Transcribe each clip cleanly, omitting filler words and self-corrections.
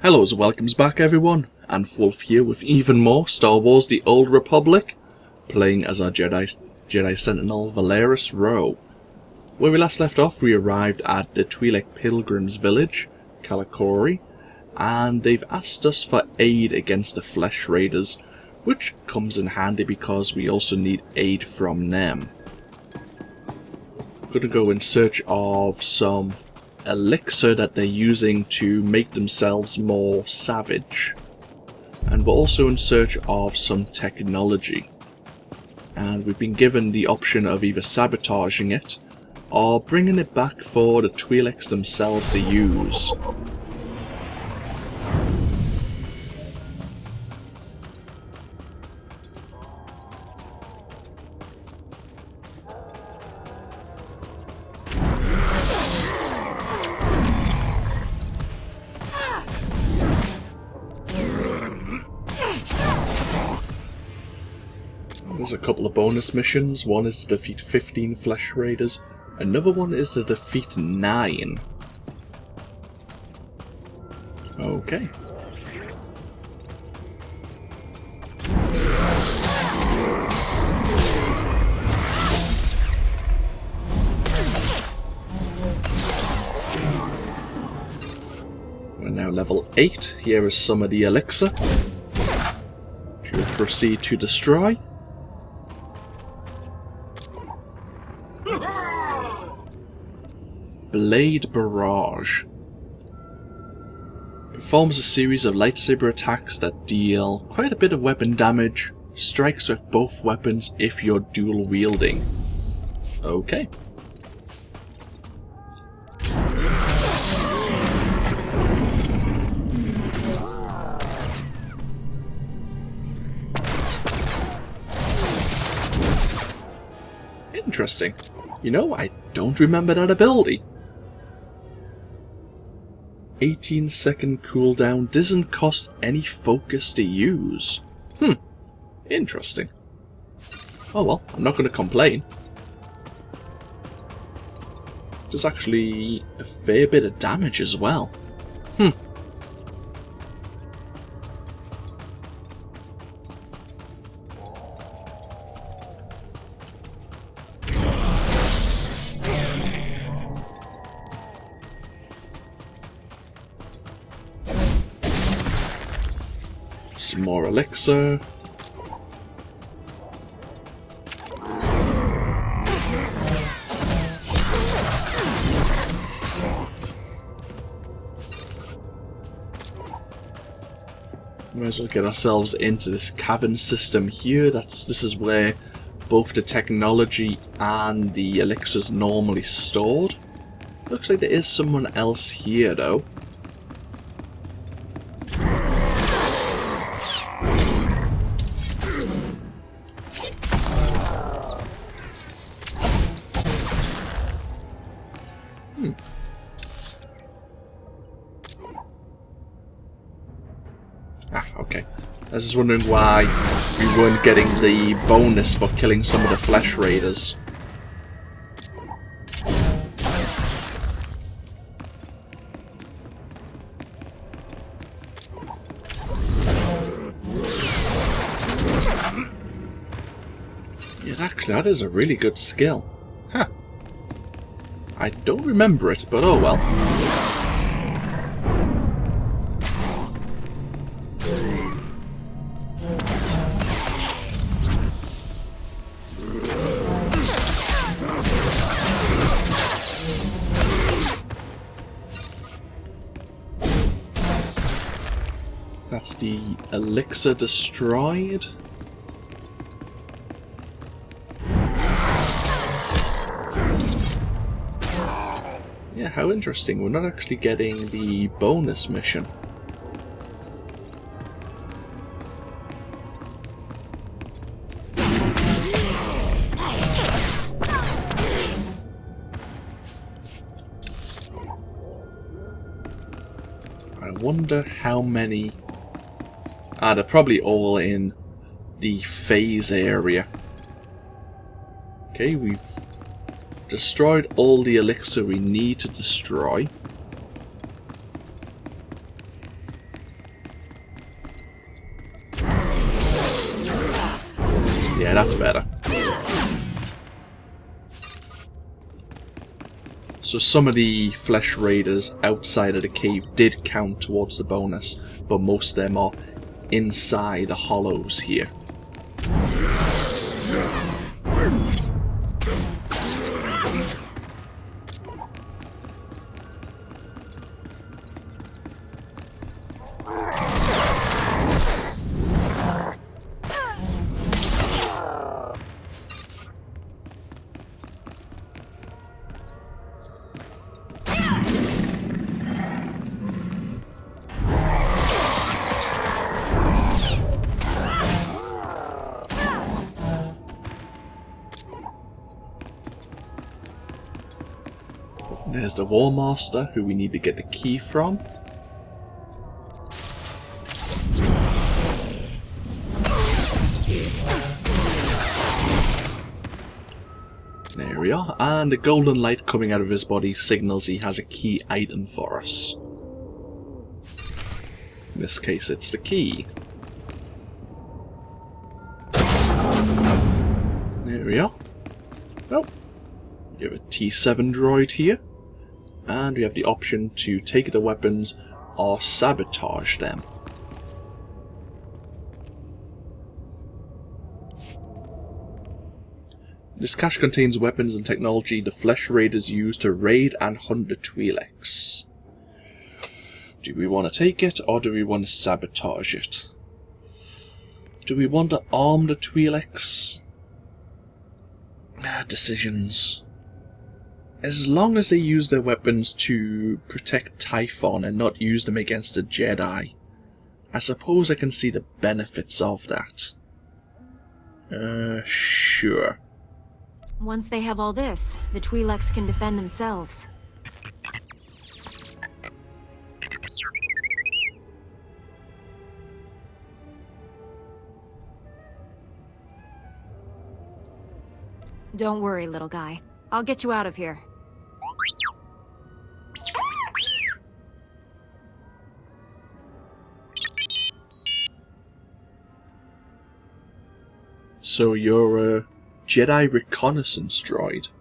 Hello and welcomes back everyone, AnthWolf here with even more Star Wars The Old Republic, playing as our Jedi Sentinel Valeris Roh. Where we last left off, we arrived at the Twi'lek Pilgrims village, Kaleth, and they've asked us for aid against the Flesh Raiders, which comes in handy because we also need aid from them. I'm going to go in search of some elixir that they're using to make themselves more savage, and we're also in search of some technology, and we've been given the option of either sabotaging it or bringing it back for the Twi'leks themselves to use. There's a couple of bonus missions. One is to defeat 15 Flesh Raiders. Another one is to defeat 9. Okay. We're now level 8. Here is some of the elixir. Should proceed to destroy. Blade Barrage. Performs a series of lightsaber attacks that deal quite a bit of weapon damage. Strikes with both weapons if you're dual wielding. Okay. Interesting. You know, I don't remember that ability. 18-second cooldown doesn't cost any focus to use. Interesting. Oh well, I'm not going to complain. Does actually a fair bit of damage as well. Some more elixir. Might as well get ourselves into this cavern system here. This is where both the technology and the elixirs normally stored. Looks like there is someone else here though. Okay. I was just wondering why we weren't getting the bonus for killing some of the Flesh Raiders. Yeah, that is a really good skill. Huh. I don't remember it, but oh well. That's the elixir destroyed. Yeah, how interesting. We're not actually getting the bonus mission. I wonder how many... they're probably all in the phase area. Okay, we've destroyed all the elixir we need to destroy. Yeah, that's better. So some of the flesh raiders outside of the cave did count towards the bonus, but most of them are inside the hollows here. There's the War Master, who we need to get the key from. There we are, and the golden light coming out of his body signals he has a key item for us. In this case, it's the key. There we are. Oh, you have a T7 droid here. And we have the option to take the weapons or sabotage them. This cache contains weapons and technology the Flesh Raiders use to raid and hunt the Twi'leks. Do we want to take it, or do we want to sabotage it? Do we want to arm the Twi'leks? Decisions. As long as they use their weapons to protect Tython and not use them against the Jedi, I suppose I can see the benefits of that. Sure. Once they have all this, the Twi'leks can defend themselves. Don't worry, little guy. I'll get you out of here. So you're a Jedi reconnaissance droid.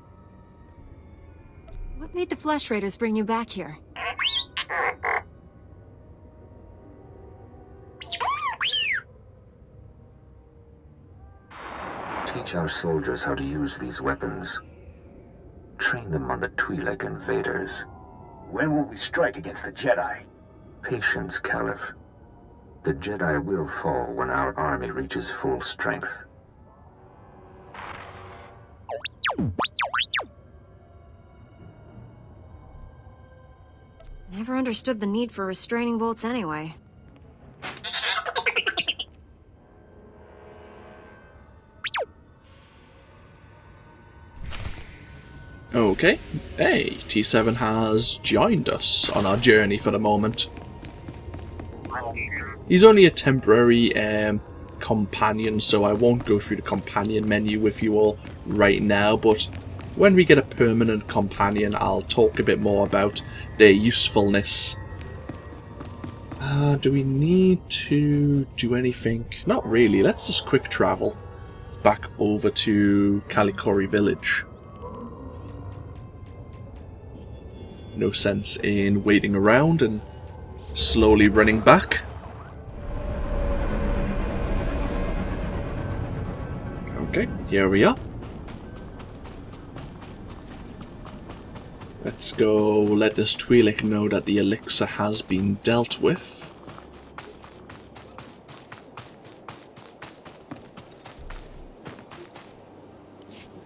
What made the Flesh Raiders bring you back here? Teach our soldiers how to use these weapons. Train them on the Twi'lek invaders. When will we strike against the Jedi? Patience, Kaleth. The Jedi will fall when our army reaches full strength. Never understood the need for restraining bolts anyway. Okay. Hey, T7 has joined us on our journey for the moment. He's only a temporary companion, so I won't go through the companion menu with you all right now, but when we get a permanent companion, I'll talk a bit more about their usefulness. Do we need to do anything? Not really. Let's just quick travel back over to Kalikori village. No sense in waiting around and slowly running back. Okay, here we are. Let's go let this Twi'lek know that the Elixir has been dealt with.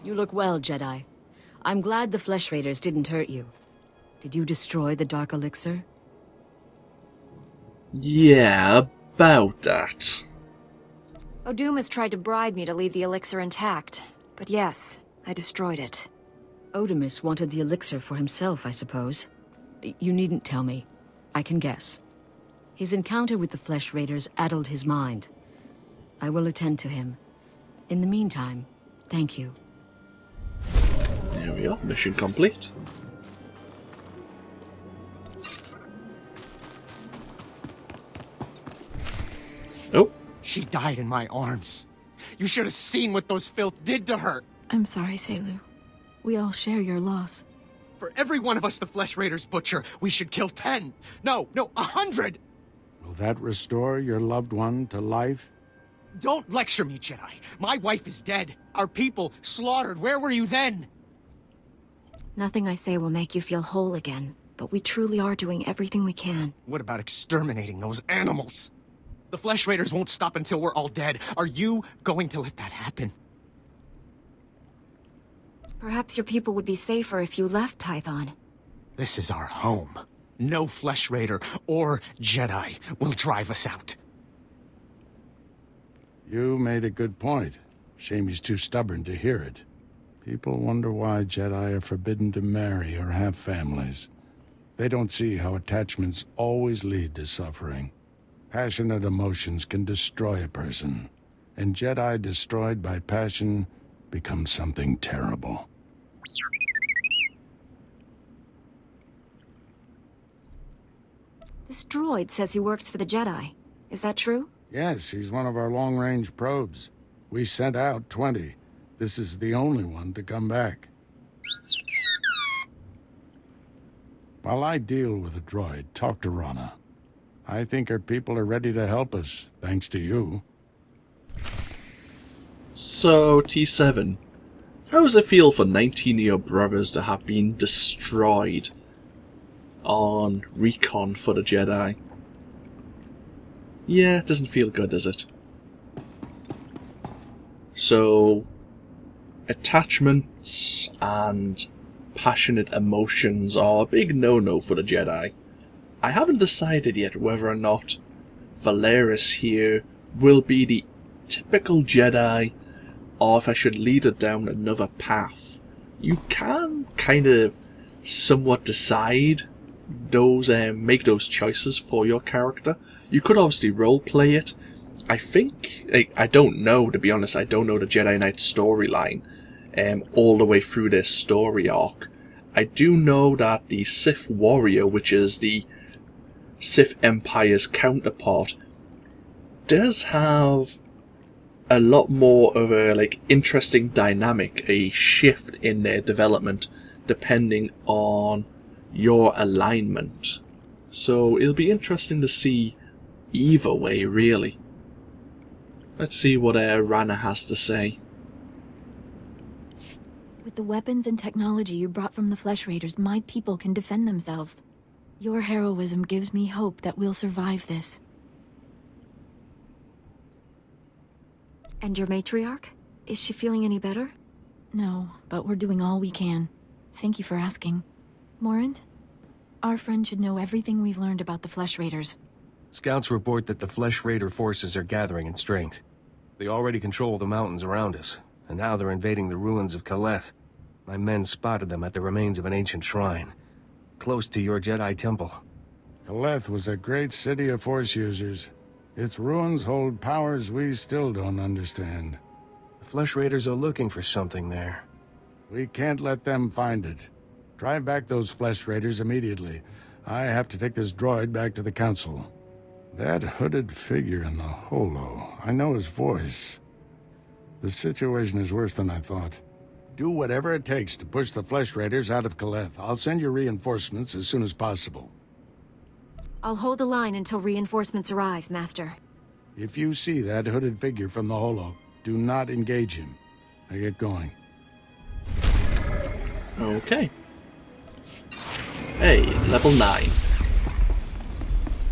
You look well, Jedi. I'm glad the Flesh Raiders didn't hurt you. Did you destroy the Dark Elixir? Yeah, about that. Oduma's tried to bribe me to leave the Elixir intact, but yes, I destroyed it. Odumus wanted the Elixir for himself, I suppose. You needn't tell me. I can guess. His encounter with the Flesh Raiders addled his mind. I will attend to him. In the meantime, thank you. There we are, mission complete. Oh. She died in my arms. You should have seen what those filth did to her. I'm sorry, Selu. We all share your loss. For every one of us the Flesh Raiders butcher, we should kill 10. No, 100! Will that restore your loved one to life? Don't lecture me, Jedi. My wife is dead. Our people slaughtered. Where were you then? Nothing I say will make you feel whole again, but we truly are doing everything we can. What about exterminating those animals? The Flesh Raiders won't stop until we're all dead. Are you going to let that happen? Perhaps your people would be safer if you left Tython. This is our home. No Flesh Raider or Jedi will drive us out. You made a good point. Shame he's too stubborn to hear it. People wonder why Jedi are forbidden to marry or have families. They don't see how attachments always lead to suffering. Passionate emotions can destroy a person, and Jedi destroyed by passion become something terrible. This droid says he works for the Jedi. Is that true? Yes, he's one of our long-range probes. We sent out 20. This is the only one to come back. While I deal with the droid, talk to Rana. I think our people are ready to help us, thanks to you. So, T7, how does it feel for 19 of your brothers to have been destroyed on recon for the Jedi? Yeah, it doesn't feel good, does it? So, attachments and passionate emotions are a big no-no for the Jedi. I haven't decided yet whether or not Valeris here will be the typical Jedi, or if I should lead her down another path. You can kind of somewhat decide those, make those choices for your character. You could obviously roleplay it. I think, I don't know, to be honest, I don't know the Jedi Knight storyline all the way through their story arc. I do know that the Sith Warrior, which is the Sith Empire's counterpart, does have a lot more of a interesting dynamic, a shift in their development depending on your alignment. So it'll be interesting to see either way, really. Let's see what Rana has to say. With the weapons and technology you brought from the Flesh Raiders, my people can defend themselves. Your heroism gives me hope that we'll survive this. And your matriarch? Is she feeling any better? No, but we're doing all we can. Thank you for asking. Morant? Our friend should know everything we've learned about the Flesh Raiders. Scouts report that the Flesh Raider forces are gathering in strength. They already control the mountains around us, and now they're invading the ruins of Kaleth. My men spotted them at the remains of an ancient shrine, close to your Jedi temple. Kaleth was a great city of Force users. Its ruins hold powers we still don't understand. The Flesh Raiders are looking for something there. We can't let them find it. Drive back those Flesh Raiders immediately. I have to take this droid back to the Council. That hooded figure in the holo, I know his voice. The situation is worse than I thought. Do whatever it takes to push the Flesh Raiders out of Kaleth. I'll send you reinforcements as soon as possible. I'll hold the line until reinforcements arrive, Master. If you see that hooded figure from the holo, do not engage him. I get going. Okay. Hey, level 9.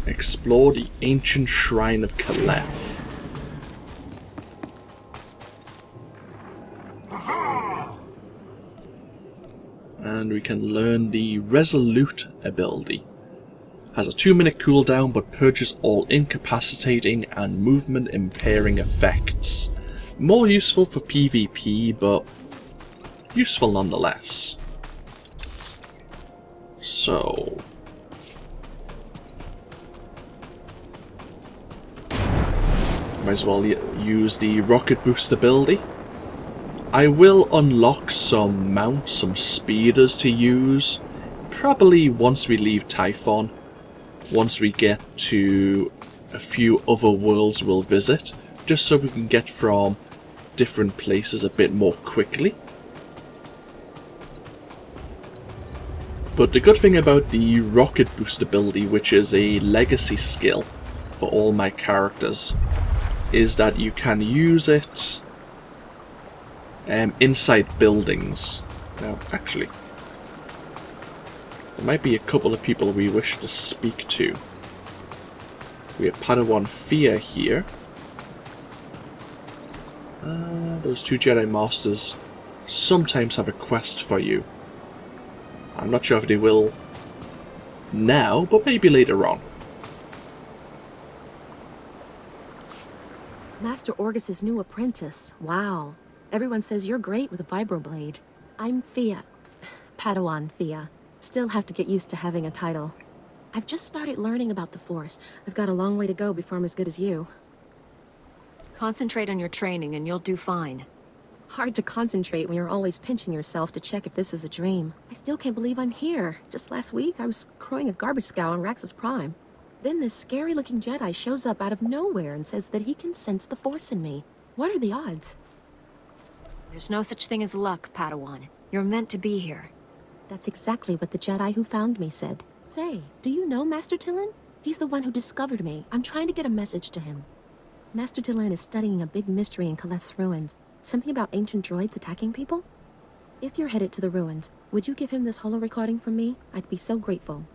Explore the ancient shrine of Kaleth. And we can learn the Resolute ability. Has a 2-minute cooldown but purges all incapacitating and movement impairing effects. More useful for PvP, but useful nonetheless. So, might as well use the rocket boost ability. I will unlock some mounts, some speeders to use, probably once we leave Tython, once we get to a few other worlds we'll visit, just so we can get from different places a bit more quickly. But the good thing about the rocket boost ability, which is a legacy skill for all my characters, is that you can use it inside buildings. Now, actually, there might be a couple of people we wish to speak to. We have Padawan Fear here. Those two Jedi Masters sometimes have a quest for you. I'm not sure if they will now, but maybe later on. Master Orgus's new apprentice. Wow. Everyone says you're great with a vibroblade. I'm Fia. Padawan Fia. Still have to get used to having a title. I've just started learning about the Force. I've got a long way to go before I'm as good as you. Concentrate on your training and you'll do fine. Hard to concentrate when you're always pinching yourself to check if this is a dream. I still can't believe I'm here. Just last week, I was crowing a garbage scow on Raxus Prime. Then this scary-looking Jedi shows up out of nowhere and says that he can sense the Force in me. What are the odds? There's no such thing as luck, Padawan. You're meant to be here. That's exactly what the Jedi who found me said. Say, do you know Master Tython? He's the one who discovered me. I'm trying to get a message to him. Master Tython is studying a big mystery in Kaleth's ruins. Something about ancient droids attacking people? If you're headed to the ruins, would you give him this holo recording from me? I'd be so grateful.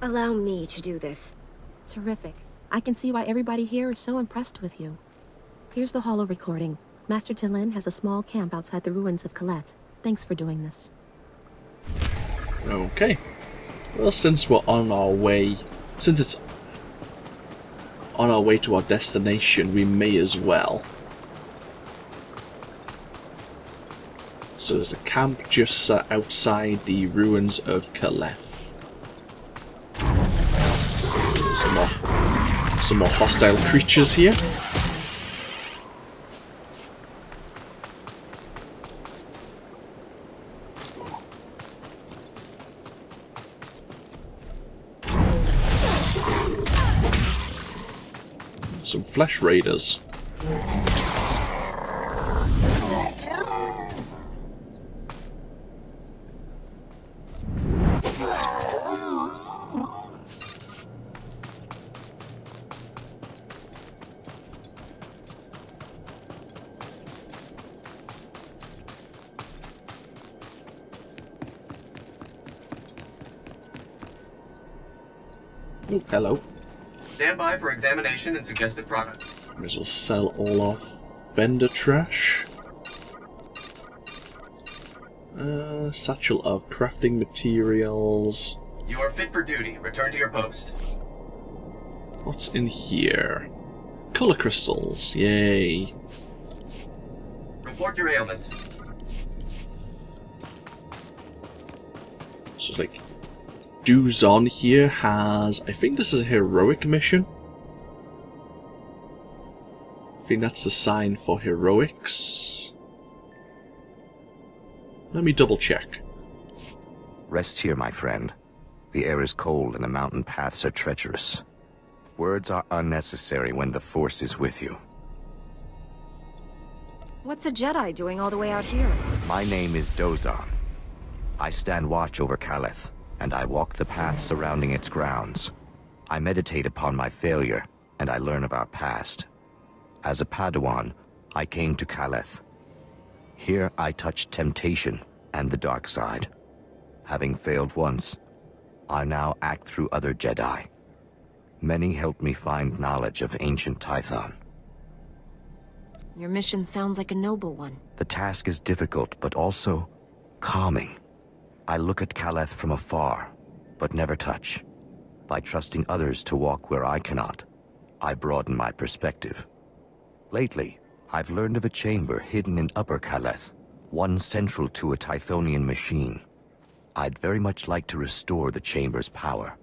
Allow me to do this. Terrific. I can see why everybody here is so impressed with you. Here's the holo recording. Master Tython has a small camp outside the ruins of Kaleth. Thanks for doing this. Okay. Well, since we're on our way, since it's on our way to our destination, we may as well. So there's a camp just outside the ruins of Kaleth. Some more hostile creatures here. Some flesh raiders. Oh, hello. Stand by for examination and suggested products. Might as well sell all our vendor trash. Satchel of crafting materials. You are fit for duty. Return to your post. What's in here? Color crystals. Yay. Report your ailments. So it's like Duzon here has, I think this is a heroic mission. I think that's the sign for heroics. Let me double check. Rest here, my friend. The air is cold and the mountain paths are treacherous. Words are unnecessary when the Force is with you. What's a Jedi doing all the way out here? My name is Dozon. I stand watch over Kaleth, and I walk the path surrounding its grounds. I meditate upon my failure, and I learn of our past. As a Padawan, I came to Kaleth. Here I touched temptation and the dark side. Having failed once, I now act through other Jedi. Many helped me find knowledge of ancient Tython. Your mission sounds like a noble one. The task is difficult, but also calming. I look at Kaleth from afar, but never touch. By trusting others to walk where I cannot, I broaden my perspective. Lately, I've learned of a chamber hidden in Upper Kaleth, one central to a Tythonian machine. I'd very much like to restore the chamber's power.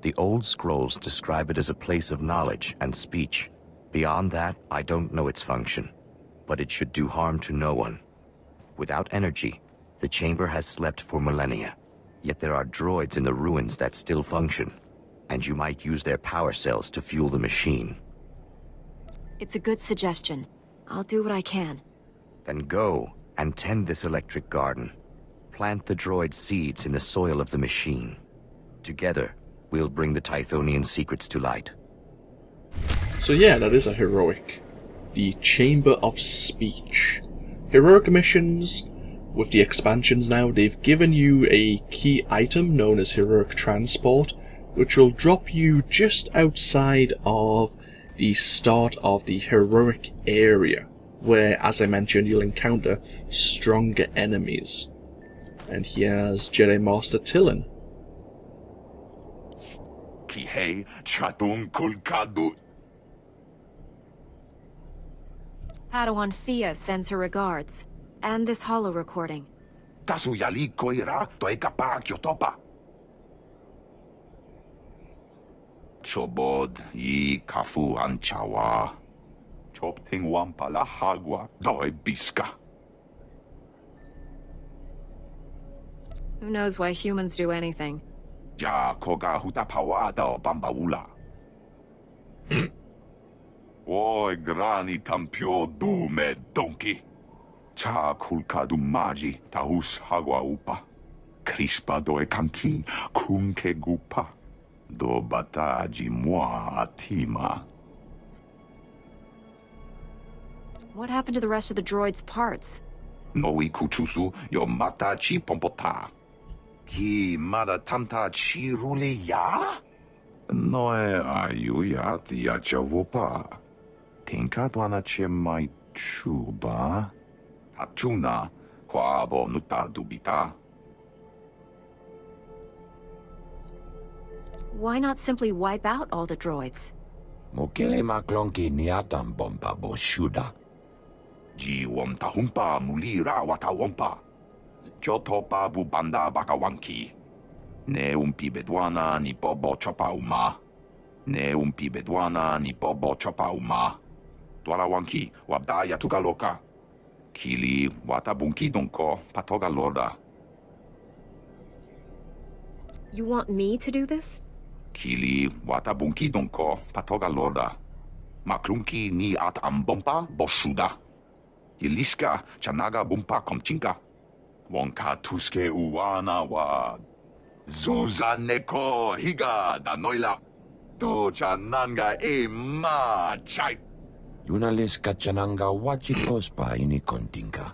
The old scrolls describe it as a place of knowledge and speech. Beyond that, I don't know its function, but it should do harm to no one. Without energy, the chamber has slept for millennia, yet there are droids in the ruins that still function, and you might use their power cells to fuel the machine. It's a good suggestion. I'll do what I can. Then go and tend this electric garden. Plant the droid seeds in the soil of the machine. Together, we'll bring the Tythonian secrets to light. So yeah, that is a heroic. The Chamber of Speech. Heroic missions. With the expansions now, they've given you a key item known as Heroic Transport, which will drop you just outside of the start of the heroic area, where, as I mentioned, you'll encounter stronger enemies. And here's Jedi Master Tython. Kihei Chatung Kulkadu. Padawan Thea sends her regards. And this holo recording. Kasuyali koira toekapa kyotopa. Chobod I kafu anchawa. Chopting wampala hagwa doi biska. Who knows why humans do anything? Ja koga hutapawa da bambaula. Oi grani tampio dume donkey. Cha kulkadu maji tahus hagwa upa. Crispa doe kanki kunke gupa. Do bataji moi atima. What happened to the rest of the droid's parts? Noi kuchusu yo mata chi pompota. Ki mada tamta chi ruli ya? Noe ayuya tia chavopa. Tinka dwana che mai chuba. Hachuna kwabo nuta dubita. Why not simply wipe out all the droids? Mokele maklonki niatam bomba boshuda. Ji womta humpa mulira wata wompa. Kyotopa bubanda bakawanki. Ne umpi bedwana ni bobo chopa uma. Ne umpi bedwana ni bobo chopa uma. Dwana wanki wabdaya tukaloka. Kili watabunki donko patoga lorda. You want me to do this? Kili watabunki donko patoga lorda. Maklunki ni at ambompa boshuda. Iliska chanaga bumpa komchinka. Wonka tuske uwana wa. Zuza neko higa da noila. To chananga e ma chai. Yunaliska chananga wachikospa ini kontinka.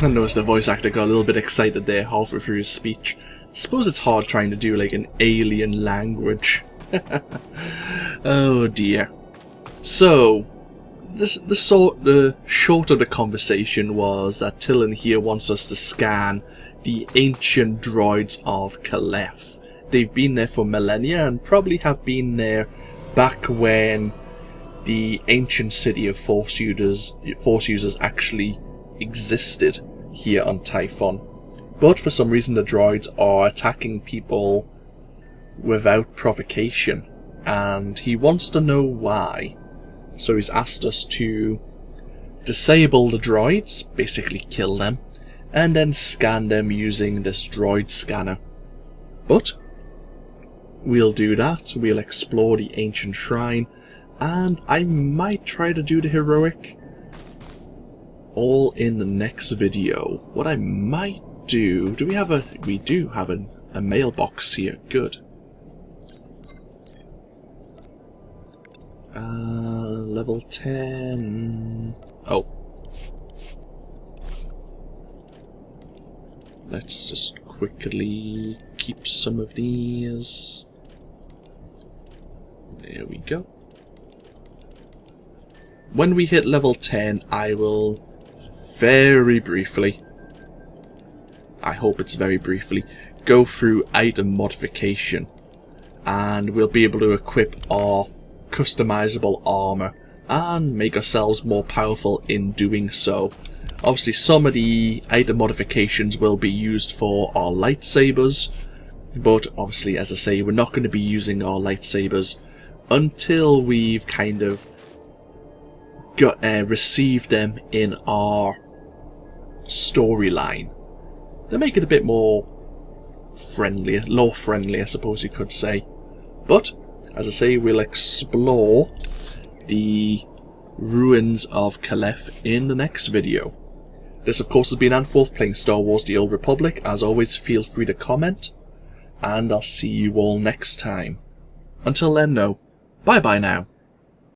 I noticed the voice actor got a little bit excited there halfway through his speech. Suppose it's hard trying to do like an alien language. Oh dear. So, the short of the conversation was that Tython here wants us to scan the ancient droids of Kaleth. They've been there for millennia and probably have been there back when the ancient city of Force users actually existed here on Tython. But for some reason the droids are attacking people without provocation, and he wants to know why. So he's asked us to disable the droids, basically kill them, and then scan them using this droid scanner. But we'll do that, we'll explore the ancient shrine, and I might try to do the heroic all in the next video. What I might do... we do have a mailbox here, good. Level 10... oh. Let's just quickly keep some of these. There we go. When we hit level 10, I will very briefly, I hope it's very briefly, go through item modification, and we'll be able to equip our customizable armor and make ourselves more powerful in doing so. Obviously some of the item modifications will be used for our lightsabers, but obviously, as I say, we're not going to be using our lightsabers until we've kind of received them in our storyline. They make it a bit more friendly, lore friendly, I suppose you could say. But As I say, we'll explore the ruins of Kaleth in the next video. This, of course, has been AnthWolf playing Star Wars The Old Republic. As always, feel free to comment, and I'll see you all next time. Until then, though, bye-bye now.